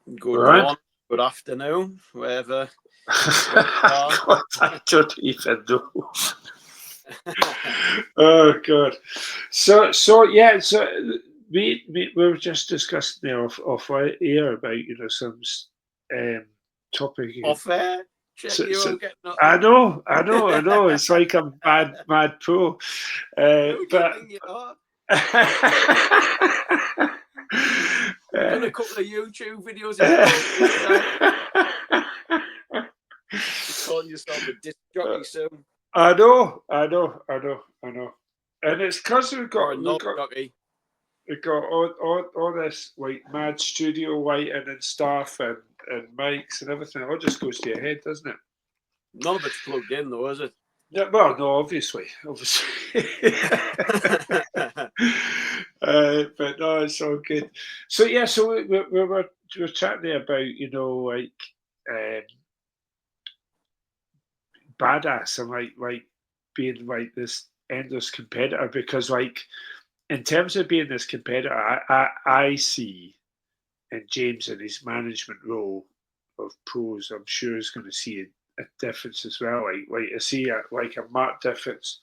Good Right. morning, good afternoon, wherever. God, I don't even know. Oh God. So yeah. So we were just discussing there off air about some um topic. Off air. Check So, you so won't get I nothing. know. It's like I'm mad pro. Who do you But think you are? uh, You've done a couple of YouTube videos in your own time. You're calling yourself a disc jockey soon, I know. And it's because or a knob jockey. we got all this like mad studio lighting and stuff and mics and everything. It all just goes to your head, doesn't it? None of it's plugged in, though, is it? Yeah, well, no, obviously. But no, it's all good. So yeah, so we were chatting there about like um, badass and like being like this endless competitor because like in terms of being this competitor, I see in James in his management role of pros, I'm sure is going to see a difference as well. Like I see a marked difference.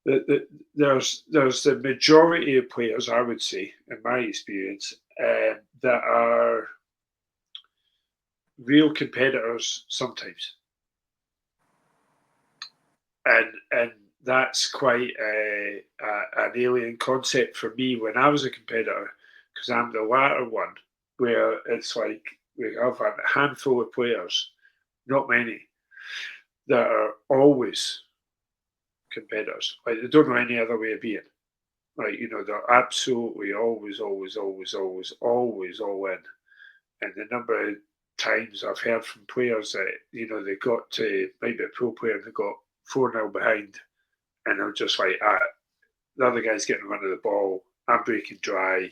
There's the majority of players, I would say, in my experience, that are real competitors sometimes, and that's quite an alien concept for me when I was a competitor because I'm the latter one where it's like we have a handful of players, not many, that are always competitors. Like they don't know any other way of being. Like they're absolutely always all in. And the number of times I've heard from players that they got to maybe a pro player and they got 4-0 behind, and I'm just like, the other guy's getting rid of the ball. I'm breaking dry.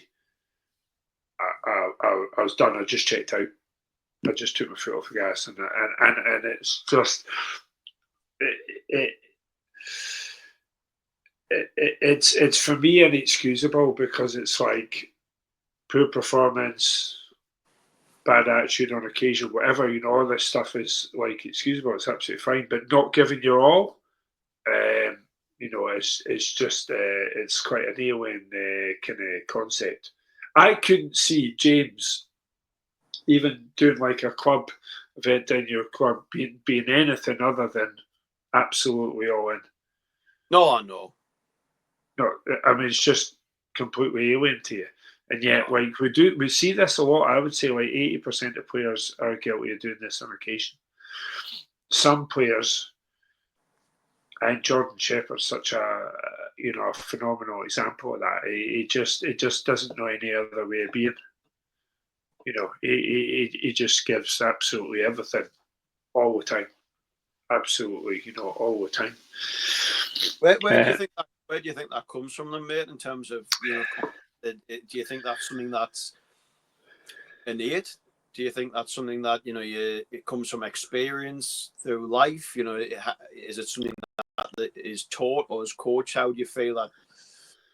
I was done. I just checked out. I just took my foot off the gas, and it's just it, it, it's for me inexcusable because it's like poor performance, bad attitude on occasion, whatever. All this stuff is like excusable. It's absolutely fine, but not giving your all. Um, it's just it's quite an alien kind of concept. I couldn't see James even doing like a club event in your club being anything other than absolutely all in. No, I know. No, I mean it's just completely alien to you. And yet, No. like we see this a lot. I would say like 80% of players are guilty of doing this on occasion. Some players, and Jordan Shepherd's such a phenomenal example of that. He just doesn't know any other way of being. He just gives absolutely everything all the time. Absolutely, all the time. Where do you think that? Where do you think that comes from, then, mate? In terms of do you think that's something that's innate? Do you think that's something that it comes from experience through life? Is it something that is taught or is coached? How do you feel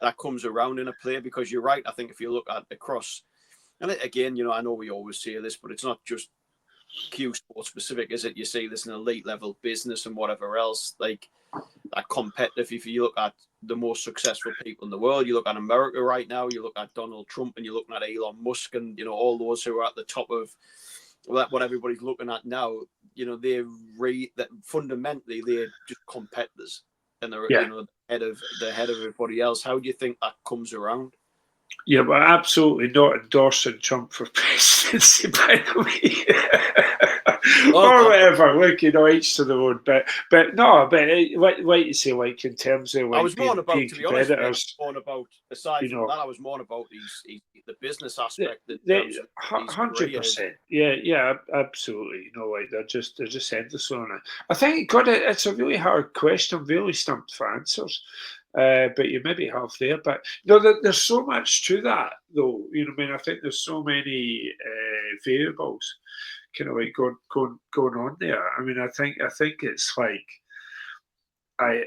that comes around in a player? Because you're right. I think if you look at across, and again, I know we always say this, but it's not just Q sport specific, is it? You see this in elite level business and whatever else, like that competitive. If you look at the most successful people in the world, you look at America right now, you look at Donald Trump, and you're looking at Elon Musk, and all those who are at the top of what everybody's looking at now. They're that fundamentally they're just competitors, and they're Yeah. the head of everybody else. How do you think that comes around? Yeah, but absolutely not endorsing Trump for presidency, by the way, Oh or no, whatever. Look, each to their own. But no, but like you say, like in terms of I like was more about, being to be honest, mate. I was competitors, more about, aside you from know, that, I was more about the business they, aspect in they terms of his career. 100%. Yeah, absolutely. Like they're just endless on it. I think God, it's a really hard question. I'm really stumped for answers. But you maybe have there. But there's so much to that, though. I mean, I think there's so many variables kind of like going on there. I mean, I think it's like I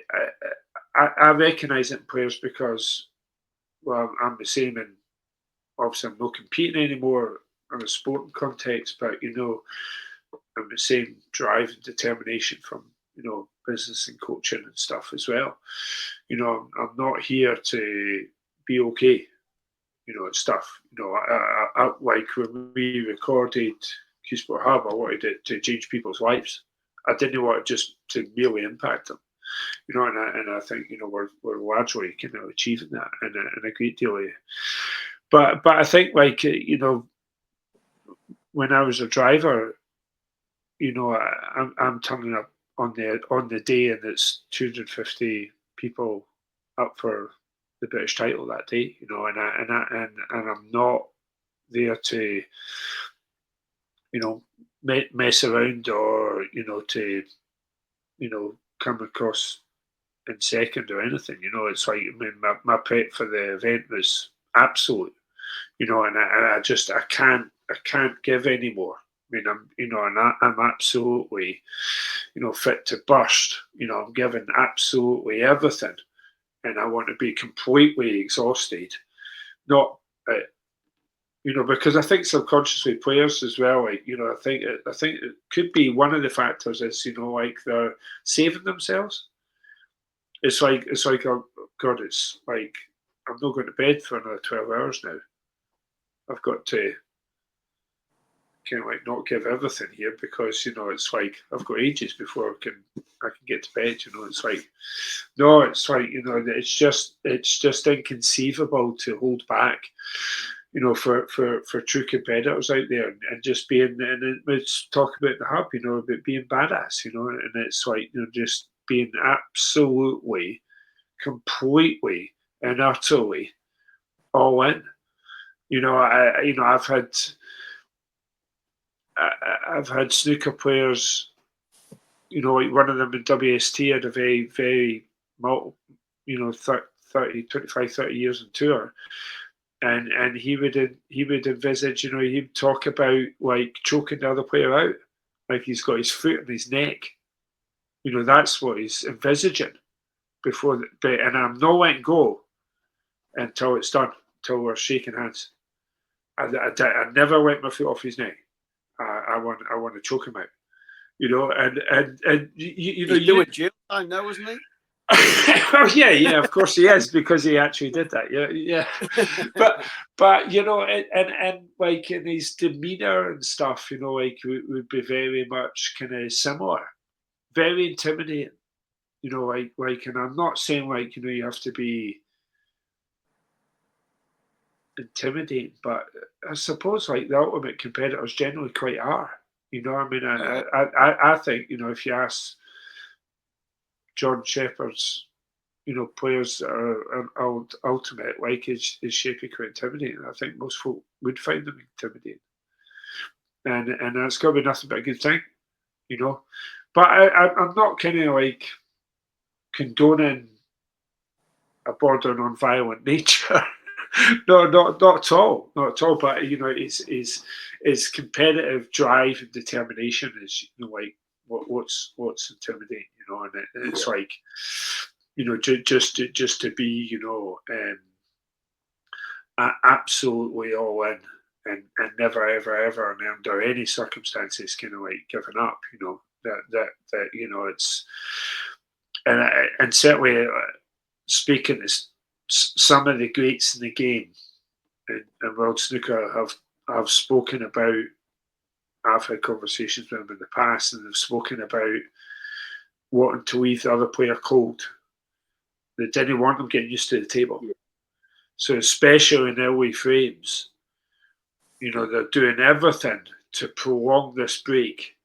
I recognise it in players because well, I'm the same, and obviously I'm not competing anymore. a sporting context, but I'm the same drive and determination from business and coaching and stuff as well. I'm not here to be okay. At stuff. Like when we recorded Q Sport Hub, I wanted it to change people's lives. I didn't want it just to merely impact them. And I think we're largely kind of achieving that in a great deal of. But I think when I was a driver, I'm turning up on the day, and it's 250 people up for the British title that day, and I'm not there to mess around or to come across in second or anything. It's like, I mean, my prep for the event was absolute. And I can't give any more. I mean, I'm absolutely, fit to burst. I'm giving absolutely everything, and I want to be completely exhausted. Not, because I think subconsciously players as well. I think it could be one of the factors is like they're saving themselves. It's like, oh God, it's like I'm not going to bed for another 12 hours now. I've got to kind of like not give everything here because it's like I've got ages before I can get to bed. It's like no, it's like it's just inconceivable to hold back. For true competitors out there, and just being, and let's talk about the hub, about being badass, and it's like just being absolutely, completely, and utterly all in. I've had snooker players, like one of them in WST had a very, very, 30 years on tour. And he would envisage, he'd talk about like choking the other player out, like he's got his foot in his neck. That's what he's envisaging before. And I'm not letting go until it's done, until we're shaking hands. I never let my foot off his neck. I want to choke him out. And he's doing jail time now, isn't he? Oh yeah, of course he is, because he actually did that. Yeah. but and like in his demeanor and stuff, like would be very much kind of similar, very intimidating. Like, and I'm not saying like you have to be intimidating, but I suppose like the ultimate competitors generally quite are. I mean, I think if you ask John Shepherd's players that are ultimate, like is Shapey quite intimidating. I think most folk would find them intimidating, and that's got to be nothing but a good thing, But I'm not kind of like condoning a border on violent nature. No, not at all, not at all. But it's competitive drive and determination is like what's intimidating, and it's like just to be absolutely all in, and never ever and under any circumstances kind of like giving up. That it's and certainly speaking to some of the greats in the game and world snooker have spoken about. I've had conversations with them in the past, and they've spoken about wanting to leave the other player cold. They didn't want them getting used to the table. Yeah. So especially in early frames, they're doing everything to prolong this break,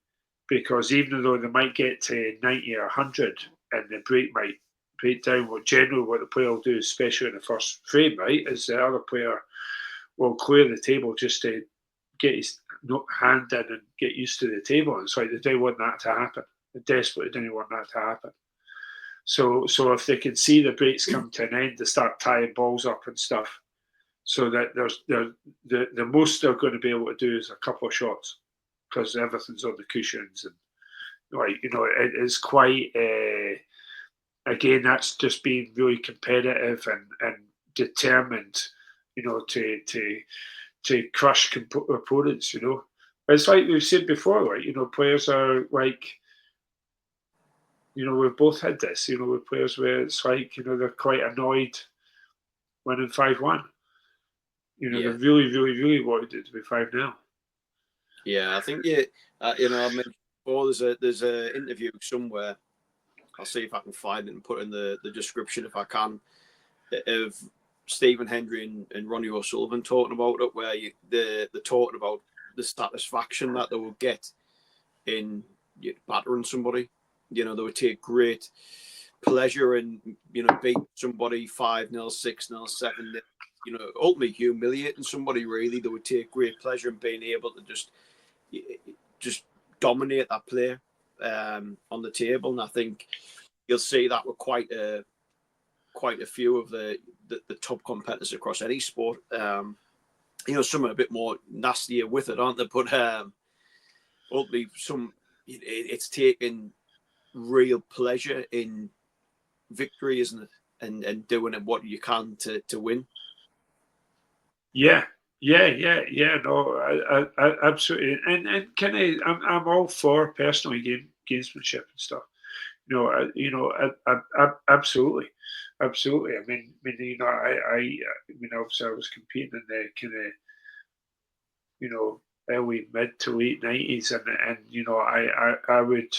because even though they might get to 90 or 100 and the break might break down, what the player will do, especially in the first frame, right, is the other player will clear the table just to get his hand in and get used to the table. It's like they didn't want that to happen. They desperately didn't want that to happen. So if they can see the breaks come to an end, they start tying balls up and stuff, so that the most they're going to be able to do is a couple of shots, because everything's on the cushions, and like it is quite. Again, that's just being really competitive and determined, to to crush opponents. You know, it's like we've said before. Like, you know, players are like, you know, we've both had this. You know, with players where it's like, you know, they're quite annoyed winning 5-1. You know, they Yeah, really, really, really wanted it to be 5-0. yeah. I think you know, I mentioned before. There's a interview somewhere. I'll see if I can find it and put in the description if I can, of Stephen Hendry and Ronnie O'Sullivan talking about it, where they're talking about the satisfaction that they will get in battering somebody. You know, they would take great pleasure in, you know, beating somebody 5-0, 6-0, 7-0. You know, ultimately humiliating somebody. Really, they would take great pleasure in being able to just dominate that player on the table. And I think you'll see that with quite a few of the top competitors across any sport. You know, some are a bit more nastier with it, aren't they? But ultimately, it's taking real pleasure in victory, isn't it? And doing it what you can to win. Yeah, yeah. No, I absolutely, and kind of, I'm all for personal gamesmanship and stuff. You know, absolutely, absolutely. You know, I mean, obviously, I was competing in the kind of, you know, early mid to late '90s, and you know, I would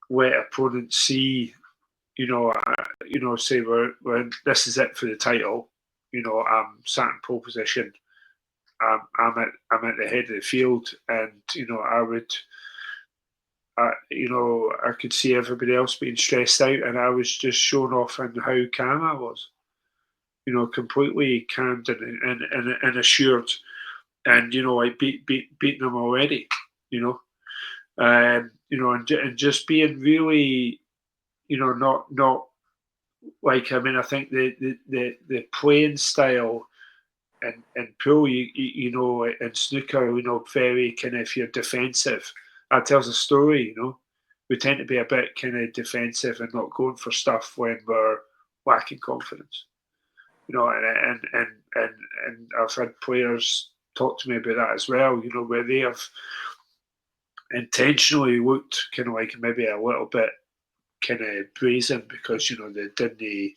let opponents see, you know, say we're this is it for the title. You know, I'm sat in pole position. I'm at the head of the field, and you know, you know, I could see everybody else being stressed out, and I was just showing off on how calm I was. You know, completely calmed and assured, and you know, I beating them already. You know, you know, and just being really, you know, not like, I mean, I think the playing style and pool, you know, and snooker, you know, very kind of, if you're defensive, that tells a story, you know. We tend to be a bit kind of defensive and not going for stuff when we're lacking confidence, you know. And I've had players talk to me about that as well, you know, where they have intentionally looked kind of like maybe a little bit kind of brazen because, you know, they didn't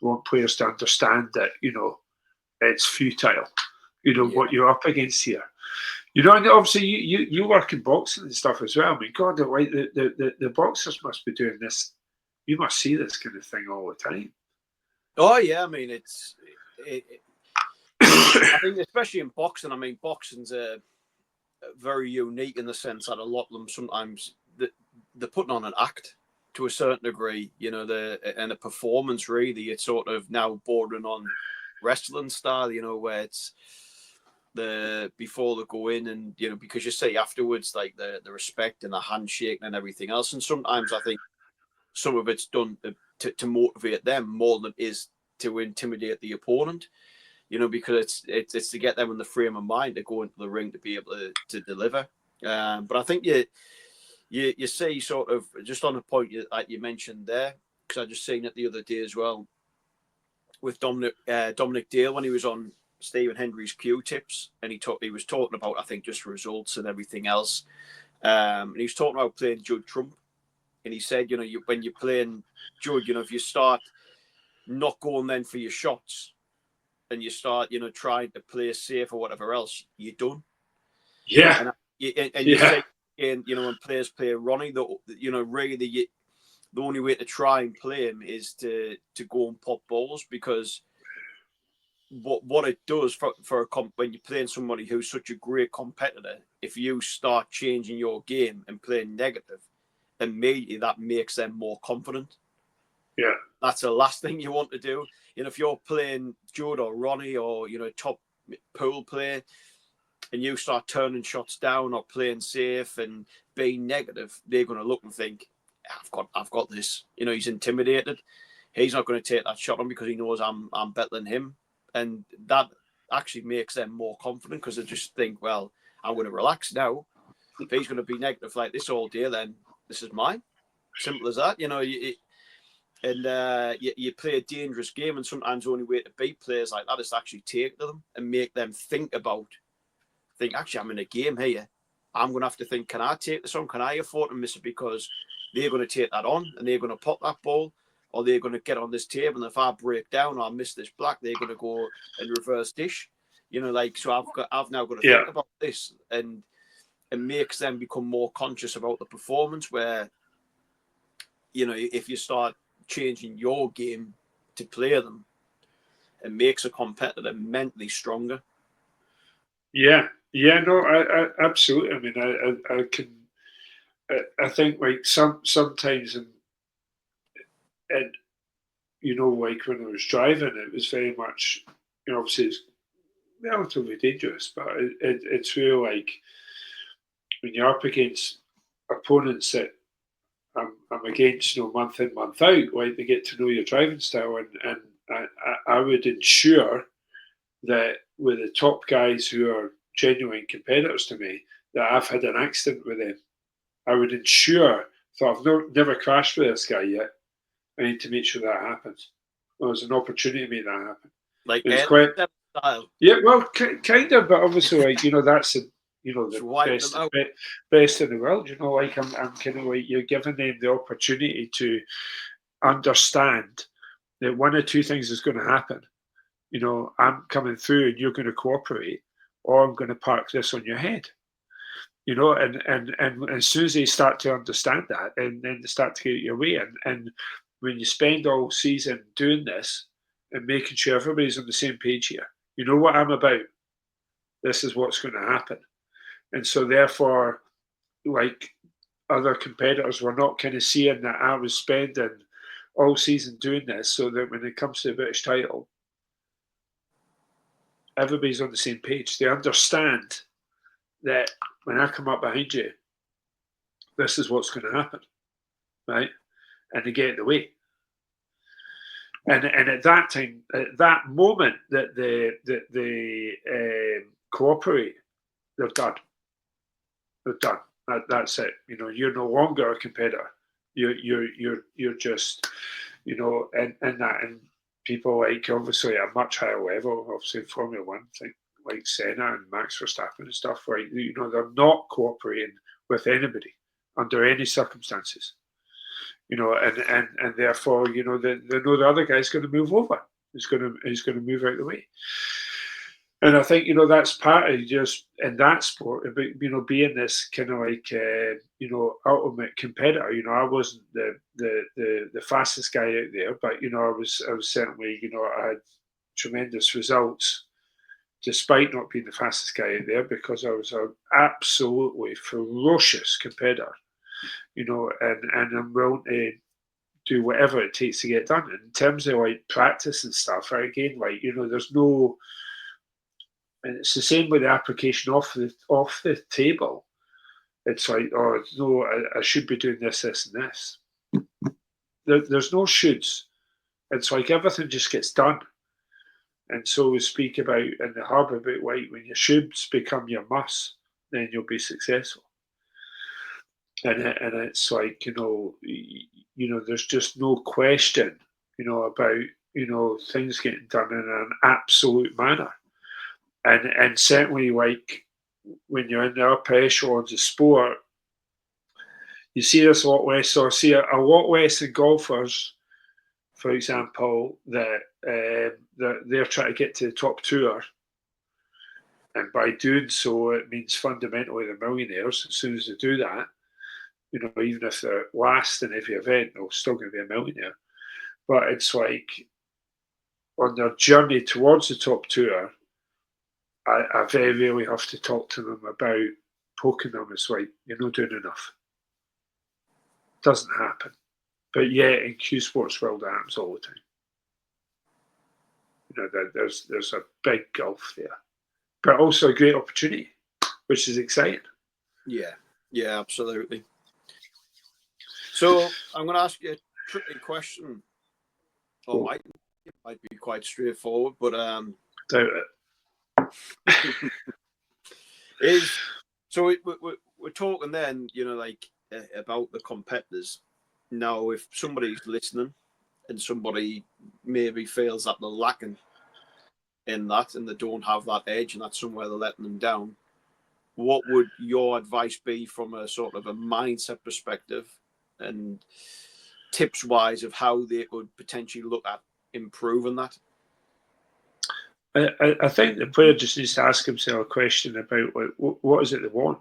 want players to understand that, you know, it's futile, you know, Yeah. what you're up against here. You know, and obviously you work in boxing and stuff as well. I mean, God, like the boxers must be doing this. You must see this kind of thing all the time. Oh yeah, I mean I think especially in boxing. I mean, boxing's very unique in the sense that a lot of them sometimes they're putting on an act to a certain degree. You know, and a performance really. It's sort of now bordering on wrestling style. You know, where it's the before they go in, and you know, because you say afterwards, like the respect and the handshake and everything else. And sometimes I think some of it's done to motivate them more than it is to intimidate the opponent. You know, because it's to get them in the frame of mind to go into the ring to be able to deliver. But I think you say sort of just on a point that you mentioned there, because I just seen it the other day as well with Dominic Dale when he was on Stephen Hendry's Q tips, and he was talking about, I think, just results and everything else. And he was talking about playing Judd Trump, and he said, you know, when you're playing Judd, you know, if you start not going then for your shots and you start, you know, trying to play safe or whatever else, you're done. Yeah, And you yeah, say, and you know, when players play Ronnie, you know, really the only way to try and play him is to go and pop balls, because what it does when you're playing somebody who's such a great competitor, if you start changing your game and playing negative, immediately that makes them more confident. yeah, That's the last thing you want to do. You know, if you're playing Judd or Ronnie or, you know, top pool player, and you start turning shots down or playing safe and being negative, they're going to look and think, I've got this. You know, he's intimidated. He's not going to take that shot on because he knows I'm better than him, and that actually makes them more confident because they just think, well, I'm going to relax now. If he's going to be negative like this all day, then this is mine. Simple as that. You know, and you play a dangerous game, and sometimes the only way to beat players like that is to actually take to them and make them think, actually, I'm in a game here. I'm going to have to think, can I take this on? Can I afford to miss it? Because they're going to take that on and they're going to pop that ball, or they're going to get on this table. And if I break down or I miss this black, they're going to go and reverse dish. So I've now got to think about this, and it makes them become more conscious about the performance. Where, if you start changing your game to play them, it makes a competitor mentally stronger. Yeah, no, I absolutely. I mean, I can. I think like sometimes, and like when I was driving, it was very much, obviously it's relatively dangerous, but it's really like when you're up against opponents that I'm against, month in, month out, like they get to know your driving style, and I would ensure that with the top guys who are genuine competitors to me, that I've had an accident with them. I would ensure, so I've never crashed with this guy yet. I need to make sure that happens. Well, there's an opportunity to make that happen. Like it's quite style. Yeah, well, kind of, but obviously, like that's the the best in the world. Like I'm kind of like you're giving them the opportunity to understand that one of two things is going to happen. I'm coming through and you're going to cooperate, or I'm going to park this on your head. And as soon as they start to understand that, and then they start to get your way, and when you spend all season doing this and making sure everybody's on the same page here, you know what I'm about. This is what's going to happen, and so therefore, like other competitors were not kind of seeing that I was spending all season doing this, so that when it comes to the British title, everybody's on the same page. They understand that when I come up behind you, this is what's going to happen, right? And they get the way. And at that time, at that moment that they cooperate, they're done. They're done. That's it. You're no longer a competitor. You're just, and that, and people like obviously at a much higher level, obviously Formula One, like Senna and Max Verstappen and stuff, right? They're not cooperating with anybody under any circumstances. And therefore, they know the other guy's going to move over. He's going to move out of the way. And I think that's part of just in that sport about being this kind of like ultimate competitor. I wasn't the fastest guy out there, but I was certainly I had tremendous results despite not being the fastest guy out there, because I was an absolutely ferocious competitor. And I'm willing to do whatever it takes to get done. In terms of like practice and stuff, again, like there's no. And it's the same with the application off the table. It's like, oh no, I should be doing this, this, and this. There's no shoulds. It's like everything just gets done. And so we speak about in the hub about like when your shoulds become your musts, then you'll be successful. And it's like there's just no question about things getting done in an absolute manner. And certainly, like when you're in the upper echelons of sport, you see this a lot less. So I see a lot less in golfers, for example, that they're trying to get to the top tour, and by doing so, it means fundamentally they're millionaires. As soon as they do that, even if they're last in every event, they're still going to be a millionaire. But it's like on their journey towards the top tour, I very rarely have to talk to them about poking them. It's like, you're not doing enough. Doesn't happen. But yeah, in Q Sports world, it happens all the time. There's a big gulf there, but also a great opportunity, which is exciting. Yeah, absolutely. So I'm going to ask you a tricky question. Or it might be quite straightforward, but doubt it. So we're talking then, like about the competitors. Now, if somebody's listening and somebody maybe feels that they're lacking in that and they don't have that edge and that's somewhere they're letting them down, what would your advice be from a sort of a mindset perspective and tips wise of how they could potentially look at improving that? I think the player just needs to ask himself a question about like what is it they want,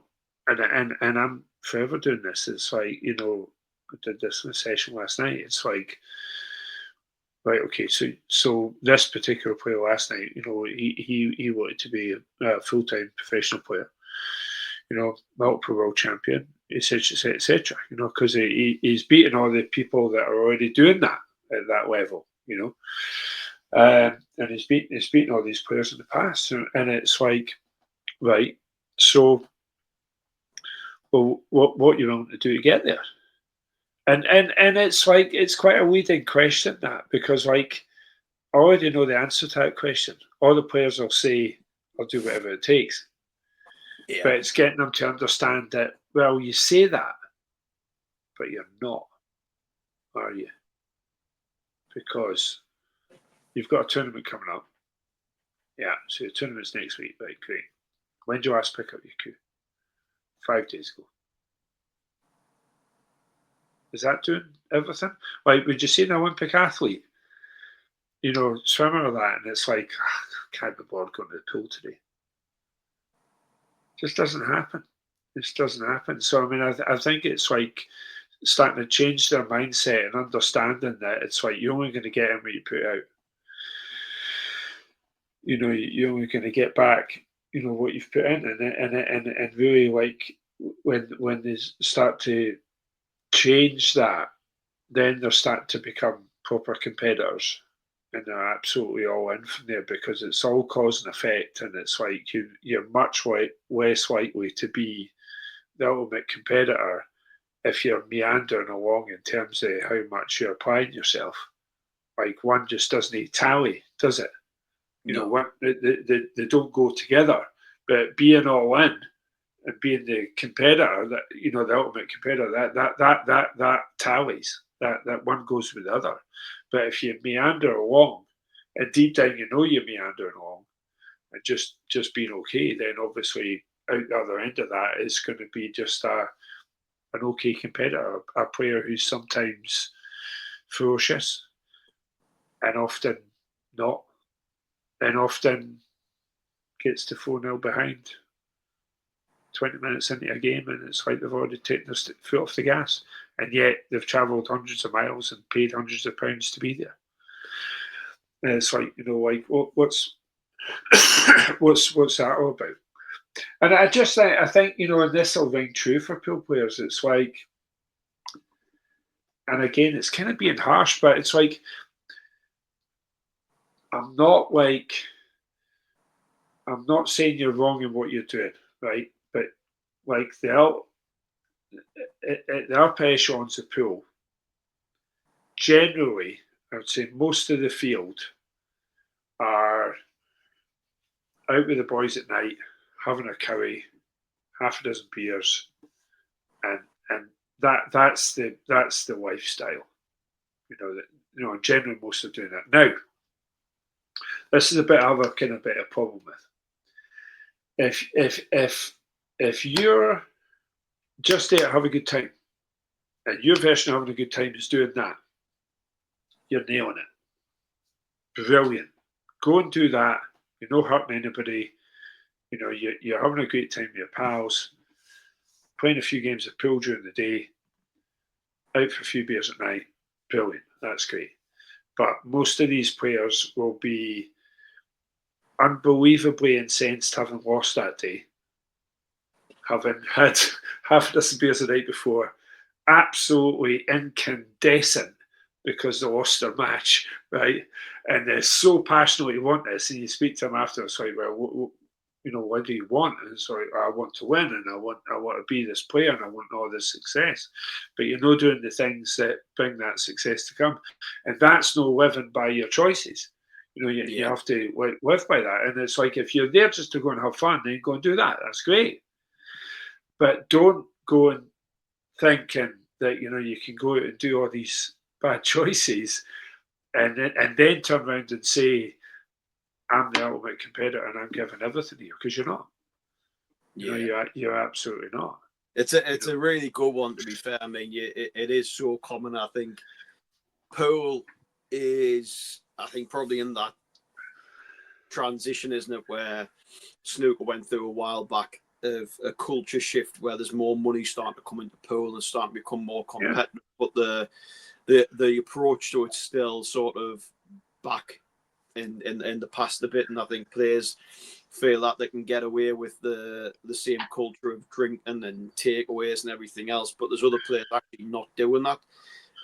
and I'm forever doing this. It's like, you know, I did this in a session last night. It's like, right, okay, so this particular player last night, you know, he wanted to be a full time professional player, you know, multiple world champion, etc., etc. You know, because he's beating all the people that are already doing that at that level, you know. And he's beaten all these players in the past, and it's like, right, so, well, what you willing to do to get there? And it's like, it's quite a leading question, that, because like, I already know the answer to that question. All the players will say, "I'll do whatever it takes," Yeah. but it's getting them to understand that, well, you say that, but you're not, are you? Because you've got a tournament coming up. Yeah, so your tournament's next week. Right, great. When do you last pick up your cue? 5 days ago. Is that doing everything? Like, would you see an Olympic athlete, you know, swimming or that, and it's like, can't be bothered going to the pool today? Just doesn't happen. This doesn't happen. So, I mean, I think it's like starting to change their mindset and understanding that it's like, you're only going to get in what you put out. You know, you're only going to get back, you know, what you've put in, and really, like, when they start to change that, then they're starting to become proper competitors, and they're absolutely all in from there, because it's all cause and effect, and it's like you're much less likely to be the ultimate competitor if you're meandering along in terms of how much you're applying yourself. Like, one just doesn't tally, does it? You know, No. one, they don't go together. But being all in and being the competitor, that, you know, the ultimate competitor, that tallies. That one goes with the other. But if you meander along, and deep down you know you're meandering along, and just being okay, then obviously out the other end of that is going to be just an okay competitor, a player who's sometimes ferocious and often not, and often gets to 4-0 behind 20 minutes into a game, and it's like they've already taken their foot off the gas, and yet they've travelled hundreds of miles and paid hundreds of pounds to be there. And it's like, you know, like, what's what's that all about? And I think, you know, and this will ring true for pool players. It's like, and again, it's kind of being harsh, but it's like, I'm not like, I'm not saying you're wrong in what you're doing, right? But like the upper echelons of pool, generally, I would say most of the field are out with the boys at night, having a curry, half a dozen beers, and that's the lifestyle. You know that, you know, generally most are doing that. Now, this is a bit of a kind of bit of problem with. If you're just there to have a good time, and your version of having a good time is doing that, you're nailing it. Brilliant. Go and do that. You're not hurting anybody. You know, you're having a great time with your pals, playing a few games of pool during the day, out for a few beers at night. Brilliant. That's great. But most of these players will be unbelievably incensed having lost that day, having had half a dozen beers the night before, absolutely incandescent because they lost their match, right? And they're so passionately want this, and you speak to them after, it's like, well, you know, what do you want? And it's like, I want to win, and I want to be this player, and I want all this success. But you're not doing the things that bring that success to come, and that's no living by your choices. You know, you have to live by that. And it's like, if you're there just to go and have fun, then go and do that. That's great. But don't go and thinking that, you know, you can go out and do all these bad choices and then turn around and say, I'm the ultimate competitor and I'm giving everything to you, because you're not. You're absolutely not. It's a really good one, to be fair. I mean, it is so common. I think pool is, I think, probably in that transition, isn't it, where snooker went through a while back of a culture shift where there's more money starting to come into pool and starting to become more competitive, but the approach to it's still sort of back in the past a bit, and I think players feel that they can get away with the same culture of drinking and takeaways and everything else, but there's other players actually not doing that.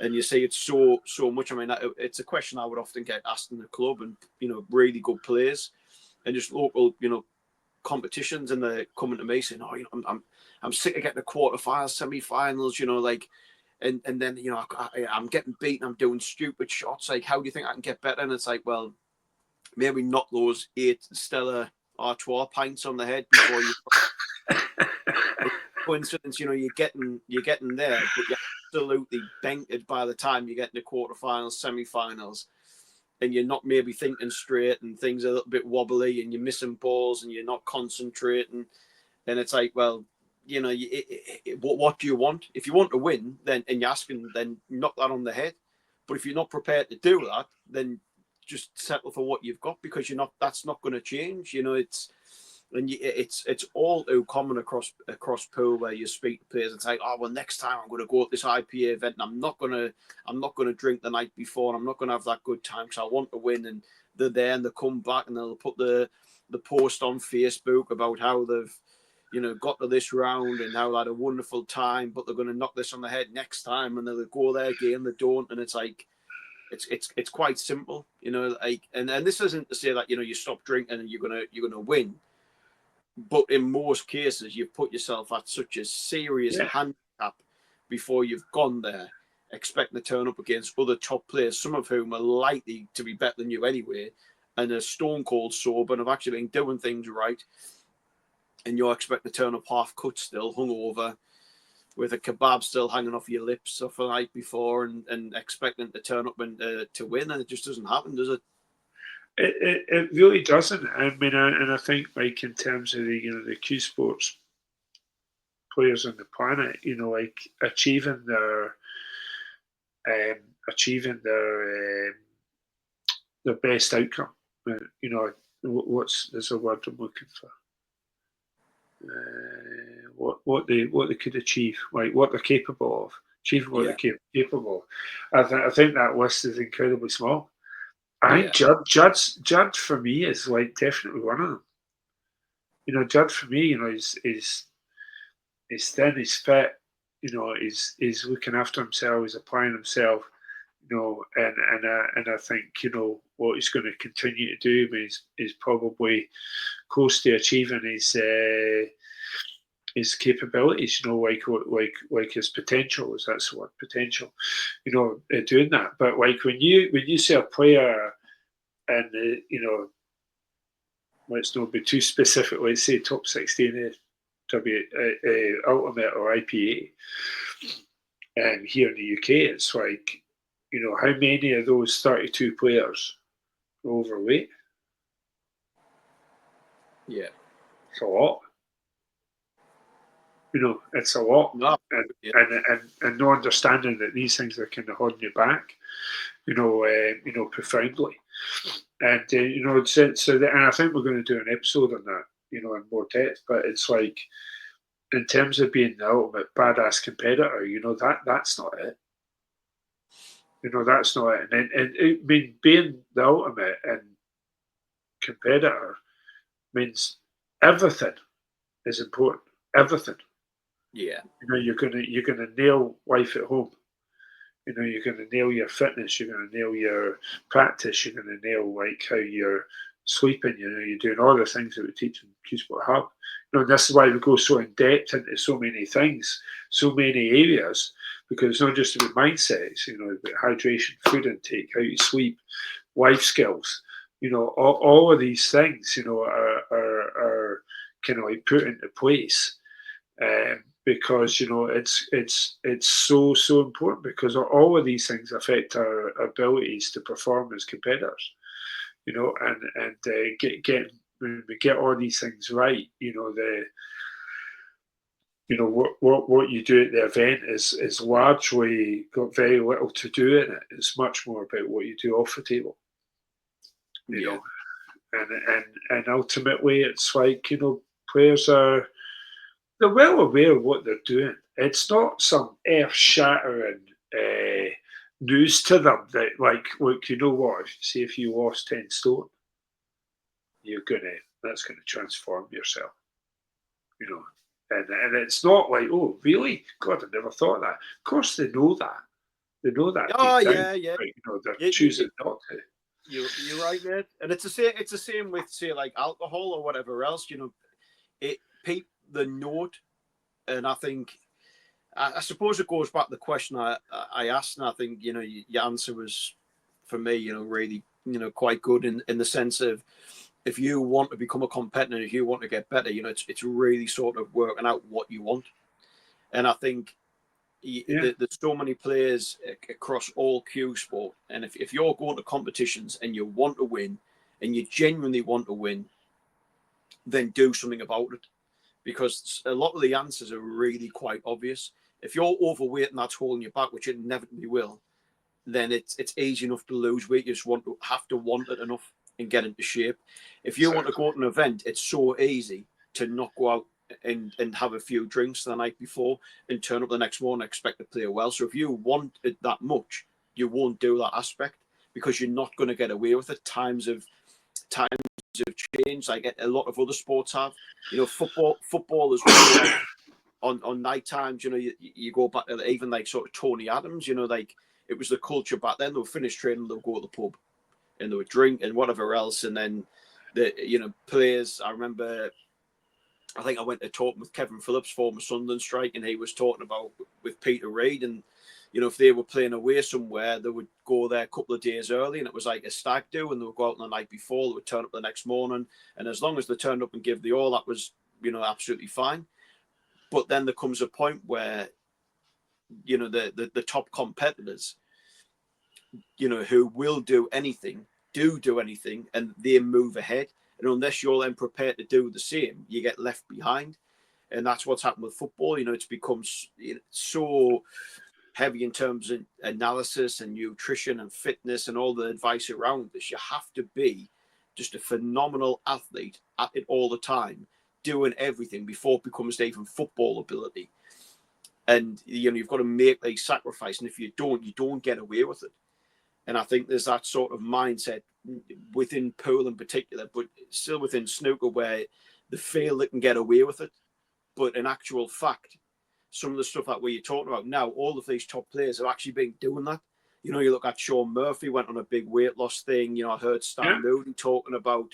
And you see it's so much. I mean, it's a question I would often get asked in the club, and really good players and just local competitions, and they're coming to me saying, I'm sick of getting the quarterfinals, semi-finals, and then I'm getting beaten, I'm doing stupid shots, like, how do you think I can get better? And it's like, well, maybe knock those 8 Stella Artois pints on the head before you coincidence, you're getting there, but you're absolutely bented by the time you get in the quarterfinals, semi-finals, and you're not maybe thinking straight, and things are a little bit wobbly, and you're missing balls, and you're not concentrating, and it's like, well, what do you want? If you want to win, then, and you're asking, then knock that on the head. But if you're not prepared to do that, then just settle for what you've got, because that's not going to change. It's all too common across pool, where you speak to players and say, oh, well, next time I'm going to go at this IPA event, and I'm not going to drink the night before, and I'm not going to have that good time because I want to win. And they're there, and they come back, and they'll put the post on Facebook about how they've got to this round and how they had a wonderful time, but they're going to knock this on the head next time, and they'll go there again, they don't. And it's like, it's quite simple, and this isn't to say that you stop drinking and you're gonna win, but in most cases you've put yourself at such a serious handicap before you've gone there, expecting to turn up against other top players, some of whom are likely to be better than you anyway, and are stone cold sober and have actually been doing things right, and you're expecting to turn up half cut, still hungover, with a kebab still hanging off your lips off the night before, and expecting to turn up and to win, and it just doesn't happen, does it? It really doesn't. I mean, and I think, like, in terms of the Q Sports players on the planet, like achieving their their best outcome. There's a word I'm looking for. What they could achieve, like what they're capable of, achieving what they're capable of. I think that list is incredibly small. I think Judd for me is like definitely one of them. Judd for me, is thin, he's fit, he's looking after himself, he's applying himself, and I think what he's going to continue to do is probably close to achieving his capabilities, like his potential, is that's the word, potential, doing that. But like when you see a player and let's not be too specific, let's say top 16 Ultimate or IPA, here in the UK, it's like, how many of those 32 players are overweight? Yeah. It's a lot. It's a lot. No. And no understanding that these things are kind of holding you back, profoundly. And, and I think we're going to do an episode on that, in more depth, but it's like, in terms of being the ultimate badass competitor, that's not it. That's not it. And I mean, being the ultimate and competitor means everything is important. Everything. Yeah. You're gonna nail life at home. You're gonna nail your fitness. You're gonna nail your practice. You're gonna nail like how you're sleeping. You're doing all the things that we teach in Q Sport Hub. And this is why we go so in depth into so many things, so many areas, because it's not just about mindsets. About hydration, food intake, how you sleep, life skills. All of these things. Are kind of like put into place. because it's so important, because all of these things affect our abilities to perform as competitors. When we get all these things right, what you do at the event is largely got very little to do in it. It's much more about what you do off the table. Yeah. And ultimately it's like, players they're well aware of what they're doing. It's not some earth shattering news to them that, like, look, you know what? See, if you lost 10 stone, that's gonna transform yourself. And it's not like, oh, really? God, I never thought of that. Of course, they know that. They know that Oh, deep down, yeah, yeah. but they're You, you, choosing not to. you're right, mate. And it's the same. It's the same with, say, like alcohol or whatever else. The note, and I think, I suppose it goes back to the question I asked, and I think your answer was, for me, really, quite good in the sense of, if you want to become a competitor, if you want to get better, it's really sort of working out what you want. And I think there's so many players across all cue sport, and if you're going to competitions and you want to win, and you genuinely want to win, then do something about it, because a lot of the answers are really quite obvious. If you're overweight and that's holding you back, which it inevitably will, then it's easy enough to lose weight. You just have to want it enough and get into shape. If you want to go to an event, it's so easy to not go out and have a few drinks the night before and turn up the next morning and expect to play well. So if you want it that much, you won't do that aspect, because you're not going to get away with it. Times have changed, like a lot of other sports have. Football as well. Like on night times, you go back to even like sort of Tony Adams. Like, it was the culture back then. They would finish training, they'll go to the pub and they would drink and whatever else. And then players, I remember, I think I went to talk with Kevin Phillips, former Sunderland strike, and he was talking about with Peter Reid, and if they were playing away somewhere, they would go there a couple of days early, and it was like a stag do, and they would go out the night before, they would turn up the next morning, and as long as they turned up and give the all, that was absolutely fine. But then there comes a point where the top competitors, who will do anything, do anything, and they move ahead. And unless you're then prepared to do the same, you get left behind. And that's what's happened with football. It's become so heavy in terms of analysis and nutrition and fitness and all the advice around this. You have to be just a phenomenal athlete at it all the time, doing everything before it becomes even football ability. And you've got to make a sacrifice, and if you don't get away with it. And I think there's that sort of mindset within pool in particular, but still within snooker, where they feel they can get away with it. But in actual fact, some of the stuff that we're talking about now, all of these top players have actually been doing that. You look at Sean Murphy, went on a big weight loss thing. I heard Stan Moody talking about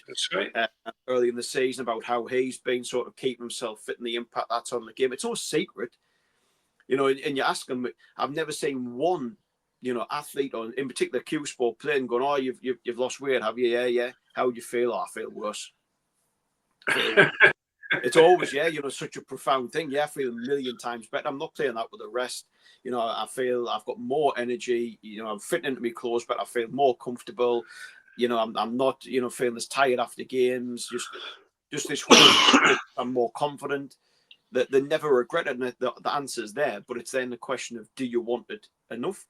early in the season about how he's been sort of keeping himself fit and the impact that's on the game. It's no secret, and you ask them, I've never seen one athlete, or in particular Q Sport, playing going, oh, you've lost weight, have you? Yeah. How do you feel? Oh, I feel worse. It's always, such a profound thing. Yeah, I feel a million times better. I'm not playing that with the rest. I feel I've got more energy. I'm fitting into my clothes, but I feel more comfortable. I'm not, feeling as tired after games. Just this whole, I'm more confident. That they never regretted, and the answer's there. But it's then the question of, do you want it enough?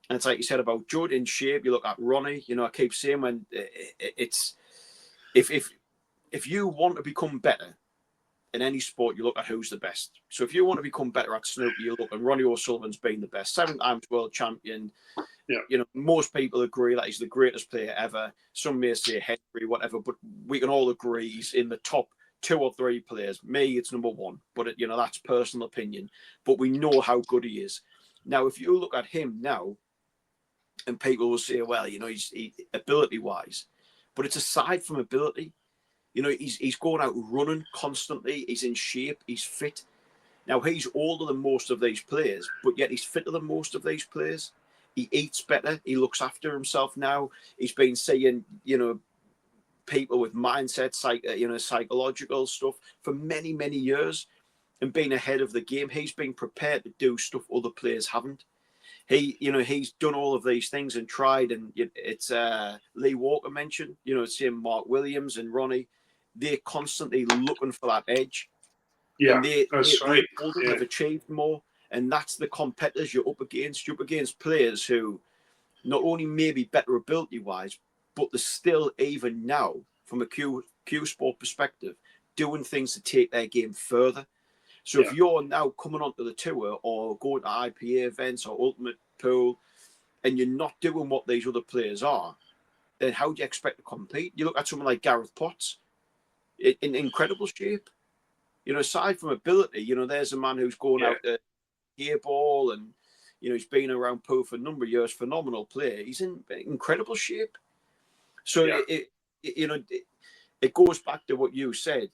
And it's like you said about Judd in shape. You look at Ronnie. I keep saying, when it's if you want to become better in any sport, you look at who's the best. So if you want to become better at snooker, you look at Ronnie O'Sullivan's been the best, 7 times world champion. Yeah. Most people agree that he's the greatest player ever. Some may say Henry, whatever, but we can all agree he's in the top 2 or 3 players. Me, it's number 1, but that's personal opinion. But we know how good he is. Now, if you look at him now, and people will say, well, he's ability-wise, but it's aside from ability. He's going out running constantly. He's in shape. He's fit. Now, he's older than most of these players, but yet he's fitter than most of these players. He eats better. He looks after himself now. He's been seeing, people with mindset, psychological stuff for many, many years. and being ahead of the game. He's been prepared to do stuff other players haven't. He's done all of these things and tried, and it's Lee Walker mentioned, same Mark Williams and Ronnie. They're constantly looking for that edge, Yeah, and that's right. the older have achieved more, and that's the competitors you're up against. You're up against players who not only maybe better ability wise, but they're still, even now, from a Q sport perspective, doing things to take their game further. So if you're now coming onto the tour or going to IPA events or Ultimate Pool and you're not doing what these other players are, then how do you expect to compete? You look at someone like Gareth Potts, in incredible shape. Aside from ability, there's a man who's going out to Gearball and, he's been around pool for a number of years, phenomenal player. He's in incredible shape. So it goes back to what you said.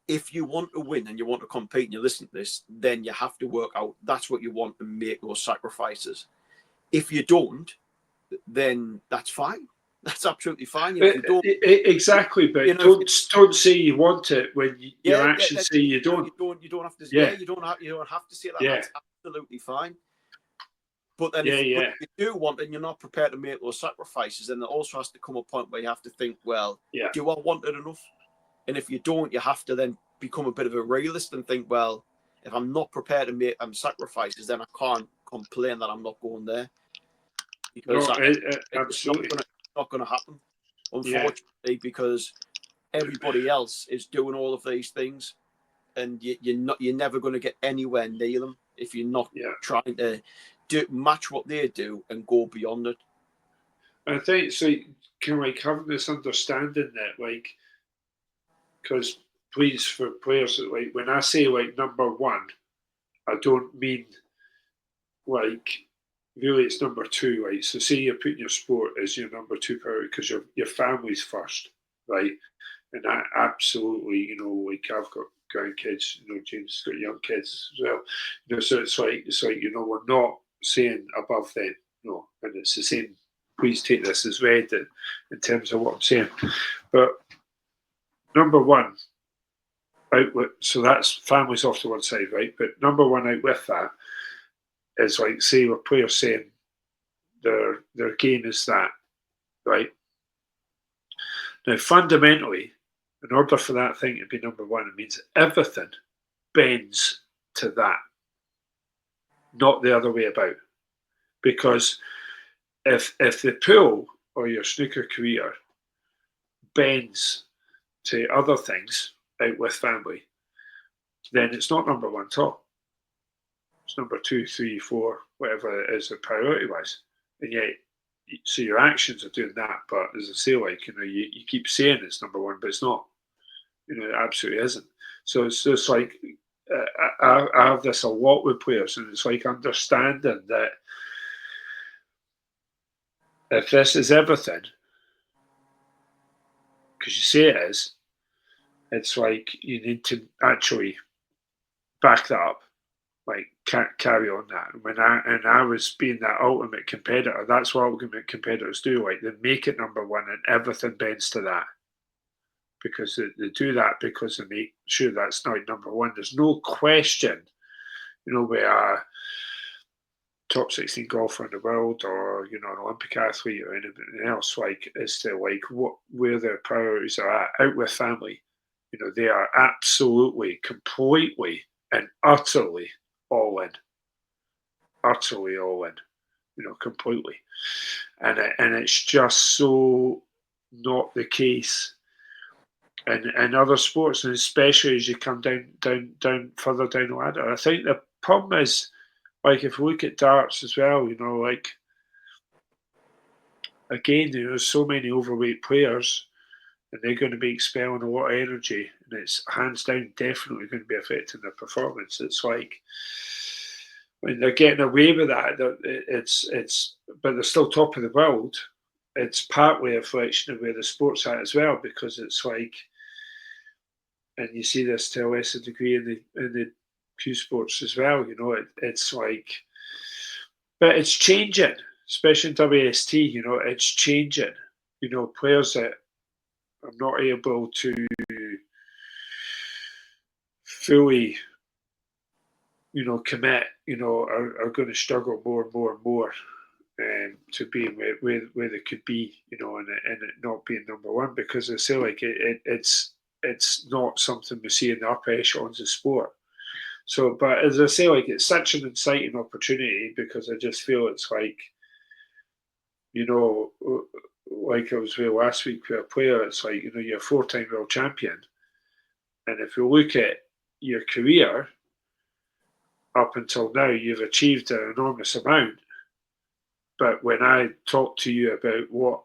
If you want to win and you want to compete and you listen to this, then you have to work out that's what you want and make those sacrifices. If you don't, then that's fine. That's absolutely fine. If you don't, exactly, but don't say you want it when your actions say you don't. You don't have to. Yeah, you don't have to say that. Yeah. That's absolutely fine. But then if you do want and you're not prepared to make those sacrifices, then there also has to come a point where you have to think, well, do I want it enough? And if you don't, you have to then become a bit of a realist and think, well, if I'm not prepared to make sacrifices, then I can't complain that I'm not going there. Because it's not going to happen, unfortunately, because everybody else is doing all of these things, and you're never going to get anywhere near them if you're not trying to match what they do and go beyond it. I think so. Kind of like having this understanding that, like, because please, for players, like when I say like number one, I don't mean like really it's number two, right? So say you're putting your sport as your number two priority because your family's first, right? And I absolutely, like I've got grandkids, James has got young kids as well. So it's like we're not saying above them, and it's the same. Please take this as read in terms of what I'm saying. But number one, out with, so that's families off to one side, right? But number one out with that is like, say, a player saying their game is that, right? Now, fundamentally, in order for that thing to be number one, it means everything bends to that, not the other way about. Because if the pool or your snooker career bends to other things out with family, then it's not number one at all. It's number 2, 3, 4, whatever it is, priority-wise. And yet, so your actions are doing that, but as I say, like, you keep saying it's number one, but it's not. It absolutely isn't. So it's just like, I have this a lot with players, and it's like understanding that if this is everything, because you say it is, it's like you need to actually back that up. Like, can't carry on that. And I was being that ultimate competitor. That's what ultimate competitors do. Like, they make it number one, and everything bends to that because they do that because they make sure that's not number one. There's no question, we are top 16 golfer in the world, or an Olympic athlete or anything else. Like, as to like where their priorities are at. Out with family, they are absolutely, completely, and utterly all in, completely, and it's just so not the case in other sports, and especially as you come down further down the ladder. I think the problem is, like, if we look at darts as well, like, again, there's so many overweight players, and they're going to be expelling a lot of energy, and it's hands down definitely going to be affecting their performance. It's like, when they're getting away with that, but they're still top of the world. It's partly a reflection of where the sport's at as well, because it's like, and you see this to a lesser degree in the Q sports as well. It's like, but it's changing, especially in WST. It's changing. Players that are not able to fully, commit, are going to struggle more and more and more to being where they could be, and it not being number one, because I say, like, it's not something we see in the upper echelons of sport. So, but as I say, like, it's such an exciting opportunity, because I just feel it's like, like I was with last week with a player, it's like, you're a 4-time world champion. And if you look at your career up until now, you've achieved an enormous amount. But when I talk to you about what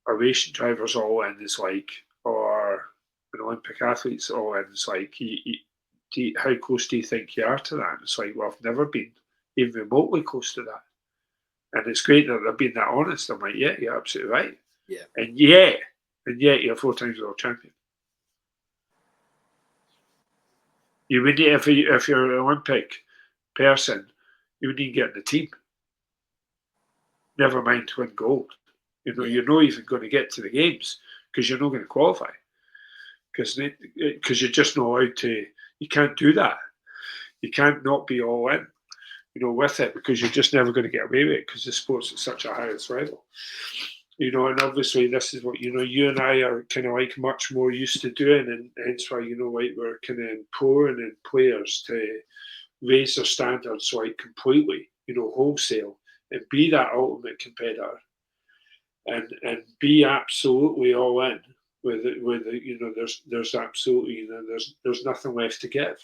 a racing driver's all in is like, or an Olympic athlete's all in, it's like, how close do you think you are to that? And it's like, well, I've never been even remotely close to that. And it's great that they're being that honest. I'm like, yeah, you're absolutely right. Yeah. And yet you're 4 times world champion. You would need, if you're an Olympic person, you would need to get in the team. Never mind to win gold. You're not even going to get to the games, because you're not going to qualify. Because you're just not allowed to. You can't do that. You can't not be all in, with it, because you're just never going to get away with it, because the sport's at such a highest level. And obviously this is what, you and I are kind of like much more used to doing, and hence why, like, we're kind of empowering in players to raise their standards, like, completely, wholesale, and be that ultimate competitor, and be absolutely all in with it, there's absolutely, there's nothing left to give,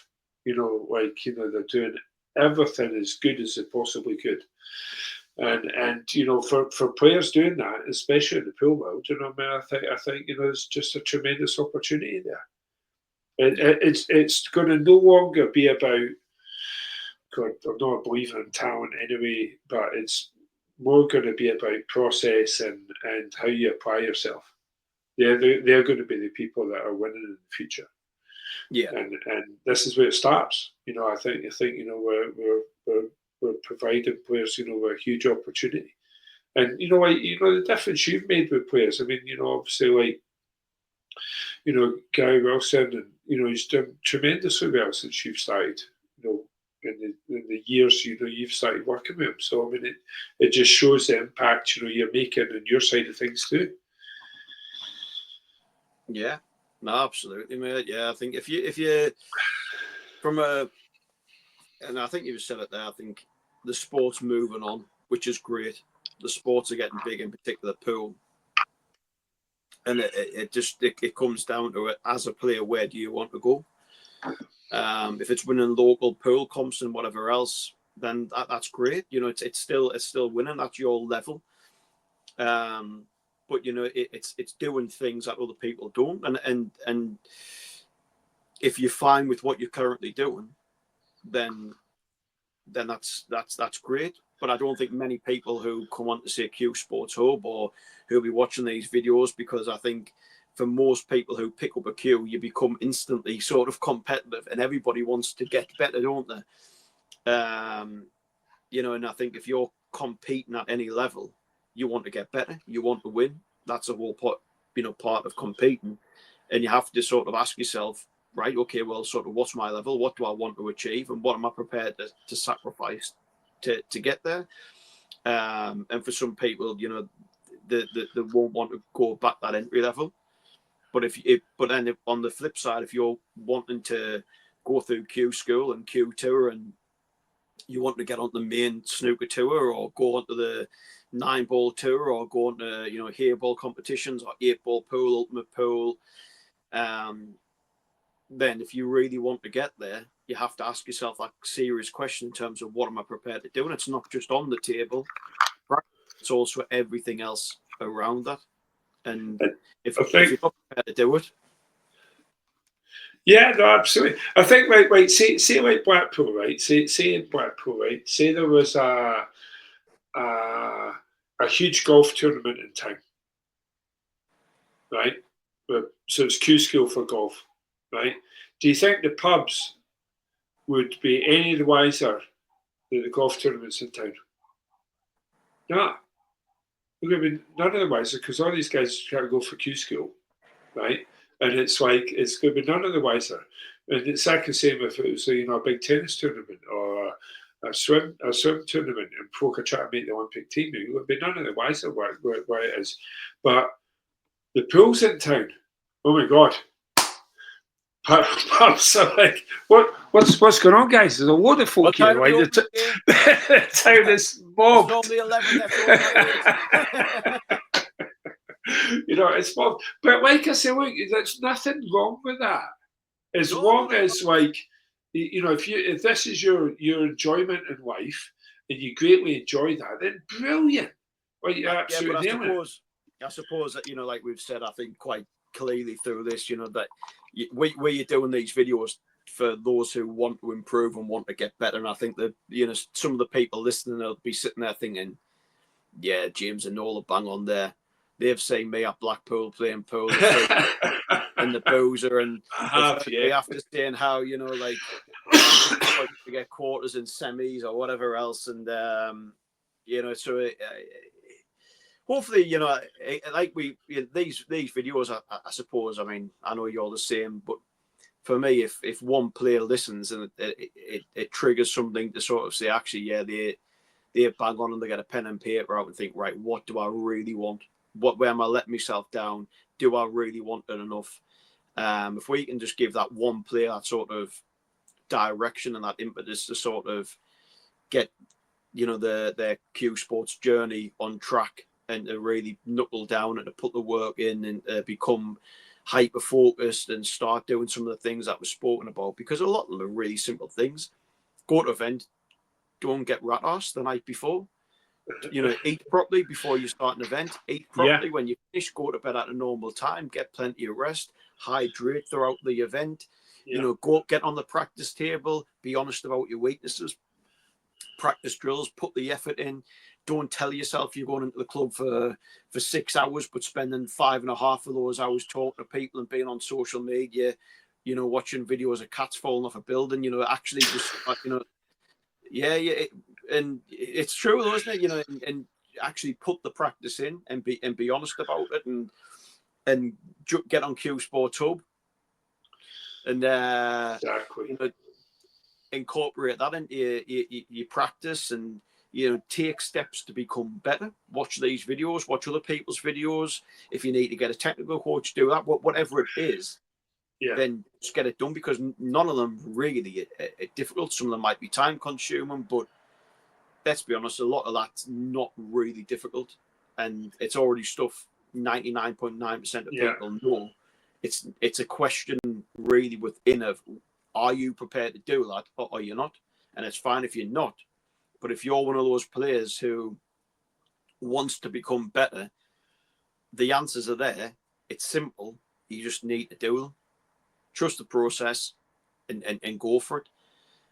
like, they're doing everything as good as they possibly could. And for players doing that, especially in the pool world, I think it's just a tremendous opportunity there. It's going to no longer be about, God, I'm not a believer in talent anyway, but it's more going to be about process and how you apply yourself. They're going to be the people that are winning in the future. Yeah. And this is where it starts. I think we're providing players, with a huge opportunity. And the difference you've made with players. I mean, obviously, like, Gary Wilson, and he's done tremendously well since you've started. In the years you've started working with him. So I mean, it just shows the impact you're making on your side of things too. Yeah, no, absolutely, mate. Yeah, I think if you from a, and I think you said it there, I think the sport's moving on, which is great. The sports are getting big, in particular pool. And it comes down to it, as a player, where do you want to go? If it's winning local pool comps and whatever else, then that's great. It's still winning. That's your level. But it's doing things that other people don't. And if you're fine with what you're currently doing, then that's great. But I don't think many people who come on to say Q Sports Hub, or who'll be watching these videos, because I think for most people who pick up a Q, you become instantly sort of competitive, and everybody wants to get better, don't they? And I think if you're competing at any level, you want to get better, you want to win. That's a whole part of competing, and you have to sort of ask yourself, right, okay, well, sort of, what's my level? What do I want to achieve, and what am I prepared to sacrifice to get there? And for some people, they won't want to go back that entry level. But then on the flip side, if you're wanting to go through Q School and Q Tour, and you want to get on the main snooker tour, or go onto the 9-ball tour, or go onto hairball competitions, or 8-ball pool, ultimate pool, then if you really want to get there, you have to ask yourself that serious question in terms of, what am I prepared to do? And it's not just on the table, it's also everything else around that. And if you're not prepared to do it. Yeah, no, absolutely. I think, right, say like Blackpool, right? Say in Blackpool, right? Say there was a huge golf tournament in town, right? So it's Q School for golf, right? Do you think the pubs would be any the wiser that the golf tournaments in town? No. We're going to be none of the wiser, because all these guys try to go for Q School, right? And it's like, it's going to be none of the wiser. And it's exactly the same if it was, a big tennis tournament or a swim tournament, and folk are trying to make the Olympic team. It would be none of the wiser where it is. But the pool's in town. Oh my God. Pubs are like, what's going on, guys? There's a load of folk here. Like, the town is mobbed. It's normally 11. It's mobbed. But like I say, look, there's nothing wrong with that. As long as, like, if this is your enjoyment in life and you greatly enjoy that, then brilliant. Well, you're absolutely nailing it. I suppose that, like we've said, I think quite clearly through this, that we're doing these videos for those who want to improve and want to get better. And I think that, some of the people listening will be sitting there thinking, yeah, James and Noel are bang on there. They've seen me at Blackpool playing pool and the boozer, and they have to saying how, like, to get quarters and semis or whatever else. And, so hopefully, like these videos, I suppose, I mean, I know you're the same, but for me, if one player listens and it triggers something to sort of say, actually, yeah, they bang on and they get a pen and paper out and think, right, what do I really want? Where am I letting myself down? Do I really want it enough? If we can just give that one player that sort of direction and that impetus to sort of get, their Q Sports journey on track and to really knuckle down and to put the work in and become hyper focused and start doing some of the things that was spoken about, because a lot of them are really simple things. Go to an event, don't get rat ass the night before. Eat properly before you start an event. Eat properly when you finish. Go to bed at a normal time. Get plenty of rest. Hydrate throughout the event. Go get on the practice table. Be honest about your weaknesses. Practice drills. Put the effort in. Don't tell yourself you're going into the club for 6 hours, but spending 5.5 of those hours talking to people and being on social media. Watching videos of cats falling off a building. Actually just and it's true though, isn't it? And actually put the practice in and be honest about it, and get on Q Sports Hub and incorporate that into your practice, and take steps to become better. Watch these videos, watch other people's videos. If you need to get a technical coach, do that. Whatever it is, then just get it done, because none of them really are difficult. Some of them might be time consuming, but let's be honest, a lot of that's not really difficult, and it's already stuff 99.9% of people know. It's a question really within of, are you prepared to do that or are you not? And it's fine if you're not, but if you're one of those players who wants to become better, the answers are there. It's simple. You just need to do them. Trust the process and go for it.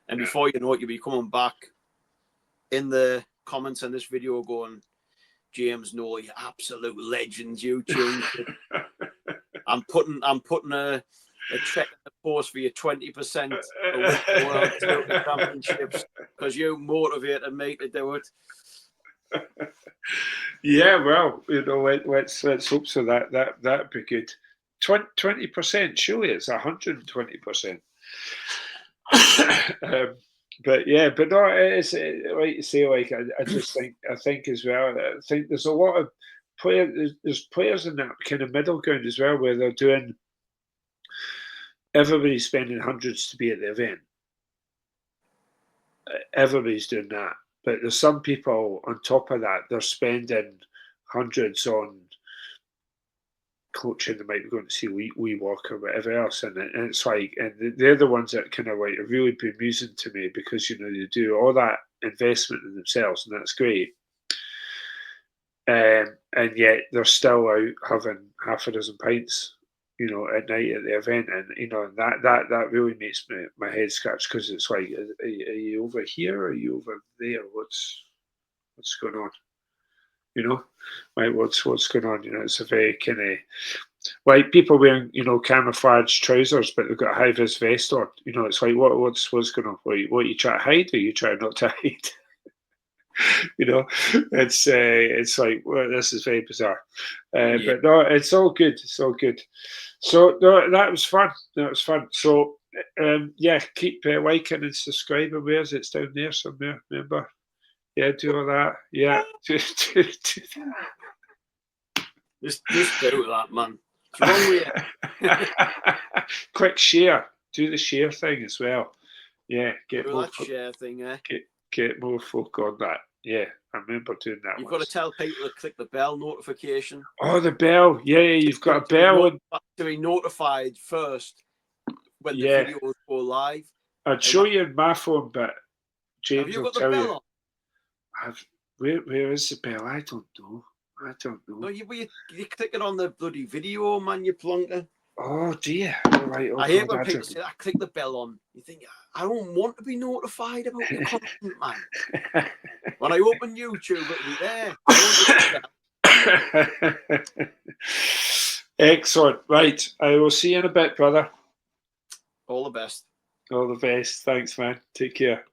And before you know it, you'll be coming back in the comments on this video going, James, Noel, you absolute legends, you two. I'm putting a check in the post for your 20% of World Snooker Championships because you motivated me to do it. Yeah, well, let's hope so. That'd be good. 20%, surely it's 120%. But no, it's like you say. Like I think as well. I think there's a lot of players. There's players in that kind of middle ground as well, where they're doing. Everybody's spending hundreds to be at the event. Everybody's doing that, but there's some people on top of that. They're spending hundreds on coaching. They might be going to see we work or whatever else, and it's like, and they're the ones that kind of like are really bemusing to me, because they do all that investment in themselves, and that's great, and yet they're still out having half a dozen pints, at night at the event, and that really makes my head scratch, because it's like, are you over here? Or are you over there? What's going on? Like what's going on? It's a very kind of like people wearing camouflage trousers, but they've got a high vis vest on. It's like what's going on? What you try to hide, or you try not to hide? It's like, well, this is very bizarre. But no, it's all good. It's all good. So no, that was fun. So Yeah, keep liking and subscribing. Where's it's down there somewhere? Remember? Yeah, do all that. Yeah, do Just do that, man. It's wrong with you. Quick share. Do the share thing as well. Yeah, Do that share thing, eh? Get more folk on that. Yeah, I remember doing that. You've got to tell people to click the bell notification. Oh, the bell. Yeah, you've got a bell. To be notified first when the videos go live. I'd show you in my phone, but James have you will got the tell bell you. on? Where is the bell? I don't know. No, you click it on the bloody video, man, you plonker. Oh dear. Right, I hate when people say, I click the bell on. You think, I don't want to be notified about your content, man. When I open YouTube, it'll be there. Excellent. Right. I will see you in a bit, brother. All the best. All the best. Thanks, man. Take care.